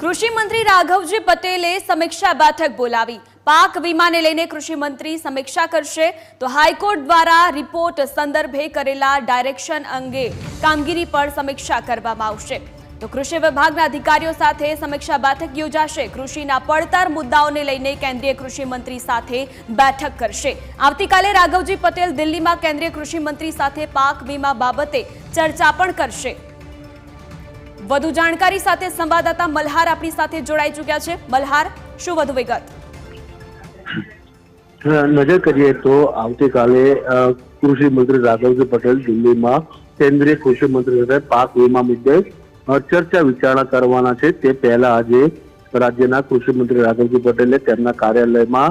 કૃષિ મંત્રી રાઘવજી પટેલે સમીક્ષા બેઠક બોલાવી। પાક વીમાને લઈને કૃષિ મંત્રી સમીક્ષા કરશે તો હાઈકોર્ટ દ્વારા રિપોર્ટ સંદર્ભે કરેલા ડાયરેક્શન અંગે કામગીરી પર સમીક્ષા કરવામાં આવશે। તો કૃષિ વિભાગના અધિકારીઓ સાથે સમીક્ષા બેઠક યોજાશે। કૃષિના પડતર મુદ્દાઓને લઈને કેન્દ્રીય કૃષિ મંત્રી સાથે બેઠક કરશે। આવતીકાલે રાઘવજી પટેલ દિલ્હીમાં કેન્દ્રીય કૃષિ મંત્રી સાથે પાક વીમા બાબતે ચર્ચા પણ કરશે। વધુ જાણકારી સાથે સંવાદદાતા મલ્હાર આપણી સાથે જોડાઈ ચૂક્યા છે। મલ્હાર, શું વધુ વિગત? નજર કરીએ તો આવતીકાલે કૃષિ મંત્રી રાઘવજી પટેલ દિલ્હીમાં કેન્દ્રીય કૃષિ મંત્રી સાથે પાક વીમા મુદ્દે ચર્ચા વિચારણા કરવાના છે। તે પહેલા આજે રાજ્યના કૃષિ મંત્રી રાઘવજી પટેલે તેમના કાર્યાલયમાં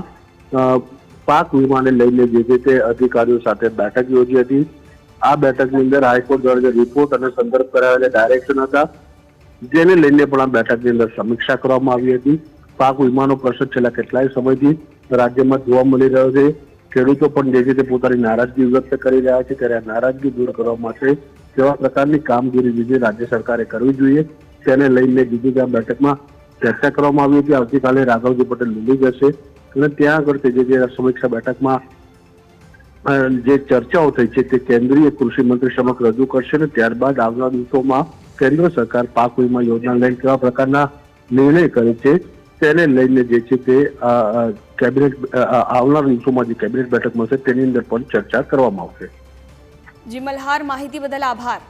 પાક વીમાને લઈને જે છે તે અધિકારીઓ સાથે બેઠક યોજી હતી। આ બેઠકની અંદર હાઈકોર્ટ દ્વારા જે રિપોર્ટ અને સંદર્ભ કરાવેલા ડાયરેક્શન હતા, જેને લઈને પણ આ બેઠકની અંદર સમીક્ષા કરવામાં આવી હતી। પાક વીમાનો પ્રશ્ન છેલ્લા કેટલાય સમયથી રાજ્યમાં જોવા મળી રહ્યો છે। ખેડૂતો પણ જે છે તે પોતાની નારાજગી વ્યક્ત કરી રહ્યા છે, ત્યારે આ નારાજગી દૂર કરવા માટે કેવા પ્રકારની કામગીરી જે રાજ્ય સરકારે કરવી જોઈએ તેને લઈને બીજી આ બેઠકમાં ચર્ચા કરવામાં આવી હતી। આવતીકાલે રાઘવજી પટેલ દિલ્હી જશે અને ત્યાં આગળ જે સમીક્ષા બેઠકમાં જે ચર્ચાઓ થઈ છે તે કેન્દ્રીય કૃષિ મંત્રી સમક્ષ રજૂ કરશે અને ત્યારબાદ આવનારા દિવસોમાં કેન્દ્ર સરકાર પાક વીમા યોજના લઈને કેવા પ્રકારના નિર્ણય કરે છે તેને લઈને જે છે તે કેબિનેટ આવનારા દિવસોમાં જે કેબિનેટ બેઠક મળશે તેની અંદર પણ ચર્ચા કરવામાં આવશે। જી મલ્હાર, માહિતી બદલ આભાર।